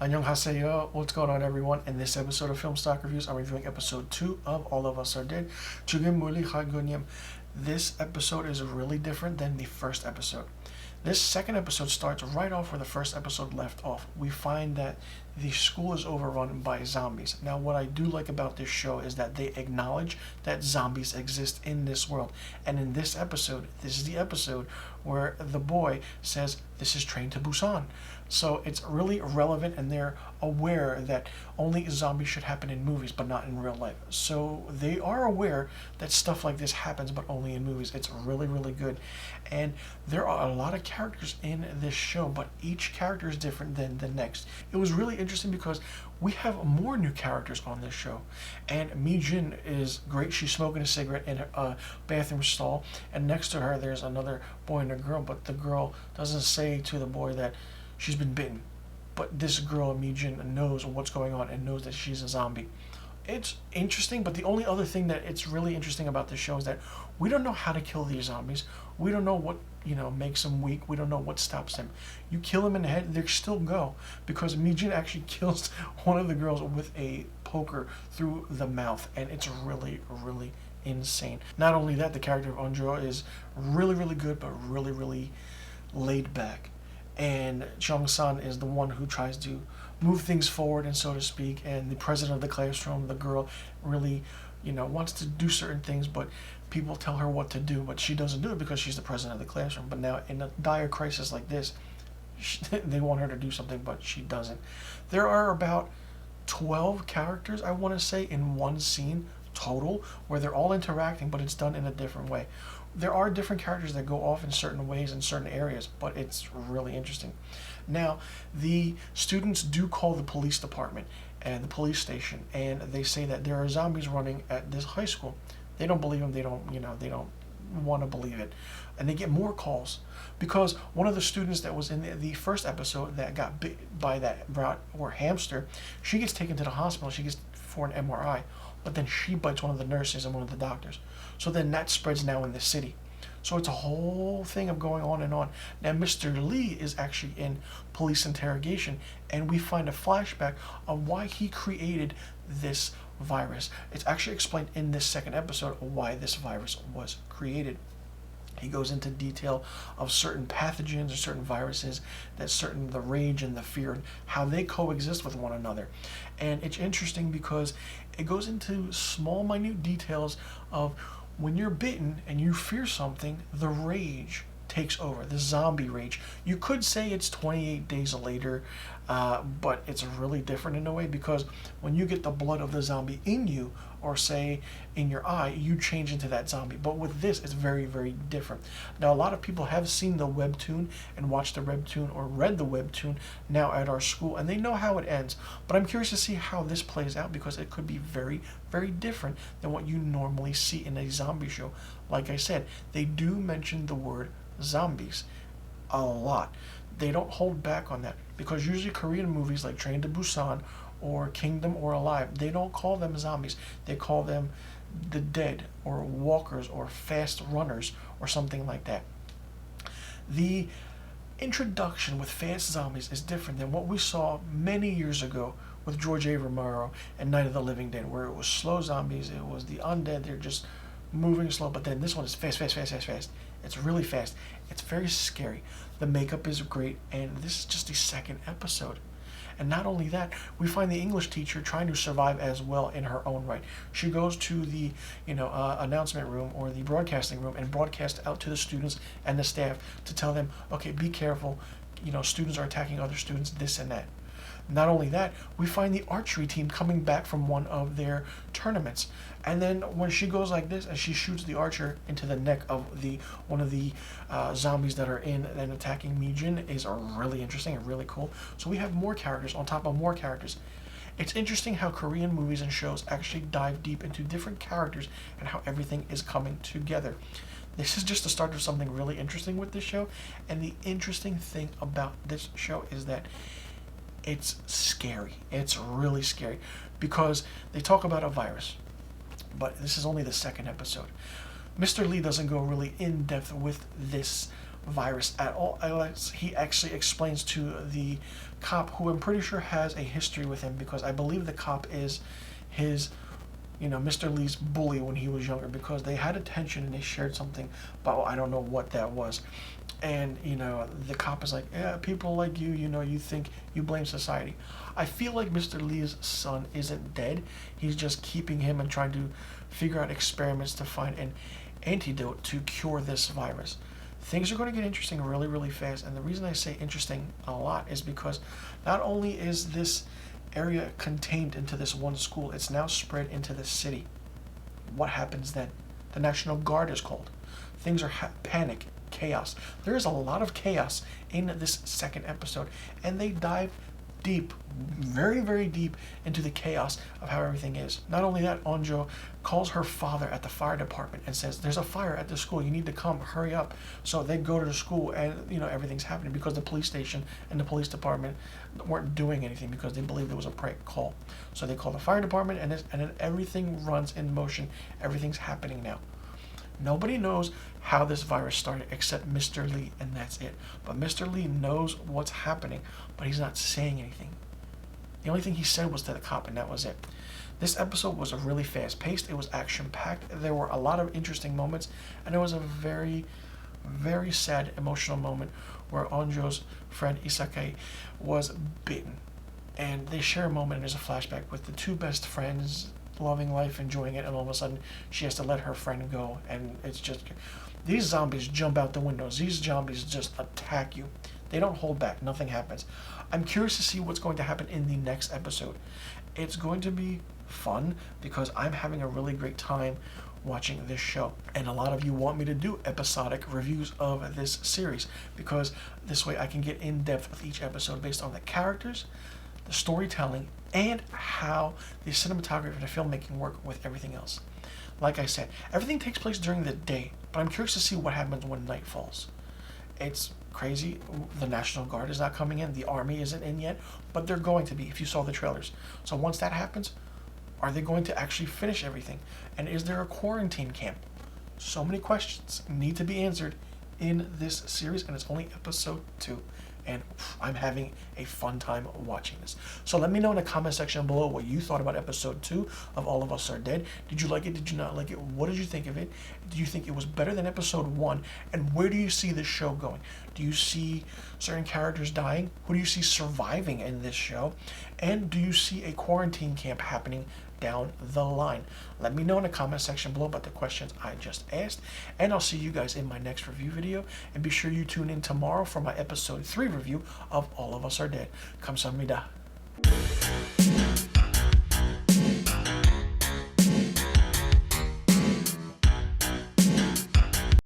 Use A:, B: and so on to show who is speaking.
A: 안녕하세요. What's going on, everyone? In this episode of Film Stock Reviews, I'm reviewing episode 2 of All of Us Are Dead. 지금우리학교는. This episode is really different than the first episode. This second episode starts right off where the first episode left off. We find that the school is overrun by zombies. Now, what I do like about this show is that they acknowledge that zombies exist in this world. And in this episode, this is the episode where the boy says, "This is Train to Busan." So it's really relevant, and they're aware that only zombies should happen in movies, but not in real life. So they are aware that stuff like this happens, but only in movies. It's really, really good. And there are a lot of characters in this show, but each character is different than the next. It was really interesting because we have more new characters on this show. And Mi Jin is great. She's smoking a cigarette in a bathroom stall. And next to her, there's another boy and a girl, but the girl doesn't say to the boy that she's been bitten. But this girl, Mi Jin, knows what's going on and knows that she's a zombie. It's interesting, but the only other thing that it's really interesting about this show is that we don't know how to kill these zombies. We don't know what, makes them weak. We don't know what stops them. You kill them in the head, they still go. Because Mi Jin actually kills one of the girls with a poker through the mouth. And it's really, really insane. Not only that, the character of Eunjo is really, really good, but really, really laid back. And Jung-san is the one who tries to move things forward, and so to speak, and the president of the classroom, the girl, really, wants to do certain things, but people tell her what to do, but she doesn't do it because she's the president of the classroom. But now, in a dire crisis like this, they want her to do something, but she doesn't. There are about 12 characters, I want to say, in one scene total, where they're all interacting, but it's done in a different way. There are different characters that go off in certain ways in certain areas, but it's really interesting. Now, the students do call the police department and the police station, and they say that there are zombies running at this high school. They don't believe them. They don't want to believe it. And they get more calls because one of the students that was in the first episode that got bit by that rat or hamster, she gets taken to the hospital. She gets for an MRI, but then she bites one of the nurses and one of the doctors. So then that spreads now in the city. So it's a whole thing of going on and on. Now, Mr. Lee is actually in police interrogation, and we find a flashback of why he created this virus. It's actually explained in this second episode why this virus was created. He goes into detail of certain pathogens or certain viruses, the rage and the fear, and how they coexist with one another. And it's interesting because it goes into small, minute details of when you're bitten and you fear something, the rage takes over, the zombie rage. You could say it's 28 days later, but it's really different in a way because when you get the blood of the zombie in you, or say in your eye, you change into that zombie. But with this, it's very, very different. Now, a lot of people have seen the webtoon and watched the webtoon or read the webtoon now at our school, and they know how it ends. But I'm curious to see how this plays out because it could be very, very different than what you normally see in a zombie show. Like I said, they do mention the word zombies a lot. They don't hold back on that because usually Korean movies like Train to Busan or Kingdom or Alive, they don't call them zombies. They call them the dead or walkers or fast runners or something like that. The introduction with fast zombies is different than what we saw many years ago with George A. Romero and Night of the Living Dead, where it was slow zombies, it was the undead, they're just moving slow, but then this one is fast, fast, fast, fast, fast. It's really fast. It's very scary. The makeup is great, and this is just the second episode. And not only that, we find the English teacher trying to survive as well in her own right. She goes to the announcement room or the broadcasting room and broadcasts out to the students and the staff to tell them, okay, be careful. Students are attacking other students, this and that. Not only that, we find the archery team coming back from one of their tournaments. And then when she goes like this and she shoots the archer into the neck of one of the zombies that are in and attacking Mi Jin is really interesting and really cool. So we have more characters on top of more characters. It's interesting how Korean movies and shows actually dive deep into different characters and how everything is coming together. This is just the start of something really interesting with this show. And the interesting thing about this show is that it's scary. It's really scary because they talk about a virus, but this is only the second episode. Mr. Lee doesn't go really in depth with this virus at all. He actually explains to the cop, who I'm pretty sure has a history with him, because I believe the cop is his, Mr. Lee's bully when he was younger, because they had a tension and they shared something, but I don't know what that was. And, the cop is like, yeah, people like you, you think you blame society. I feel like Mr. Lee's son isn't dead. He's just keeping him and trying to figure out experiments to find an antidote to cure this virus. Things are going to get interesting really, really fast. And the reason I say interesting a lot is because not only is this area contained into this one school, it's now spread into the city. What happens then? The National Guard is called. Things are panic, chaos. There is a lot of chaos in this second episode, and they dive deep, very, very deep into the chaos of how everything is. Not only that, Onjo calls her father at the fire department and says, there's a fire at the school, you need to come, hurry up. So they go to the school, and everything's happening because the police station and the police department weren't doing anything because they believed it was a prank call. So they call the fire department, and then everything runs in motion. Everything's happening now. Nobody knows how this virus started except Mr. Lee, and that's it. But Mr. Lee knows what's happening, but he's not saying anything. The only thing he said was to the cop, and that was it. This episode was really fast-paced. It was action-packed. There were a lot of interesting moments, and there was a very, very sad, emotional moment where Onjo's friend Isake was bitten. And they share a moment, and there's a flashback with the two best friends loving life, enjoying it, and all of a sudden she has to let her friend go, and it's just, these zombies jump out the windows. These zombies just attack you. They don't hold back. Nothing happens. I'm curious to see what's going to happen in the next episode. It's going to be fun because I'm having a really great time watching this show, and a lot of you want me to do episodic reviews of this series because this way I can get in depth with each episode based on the characters, the storytelling, and how the cinematography and the filmmaking work with everything else. Like I said, everything takes place during the day, but I'm curious to see what happens when night falls. It's crazy. The National Guard is not coming in. The Army isn't in yet, but they're going to be if you saw the trailers. So once that happens, are they going to actually finish everything? And is there a quarantine camp? So many questions need to be answered in this series, and it's only episode 2. And I'm having a fun time watching this. So let me know in the comment section below what you thought about episode 2 of All of Us Are Dead. Did you like it? Did you not like it? What did you think of it? Do you think it was better than episode 1? And where do you see this show going? Do you see certain characters dying? Who do you see surviving in this show? And do you see a quarantine camp happening down the line? Let me know in the comment section below about the questions I just asked, and I'll see you guys in my next review video. And be sure you tune in tomorrow for my episode 3 review of All of Us Are Dead. 감사합니다.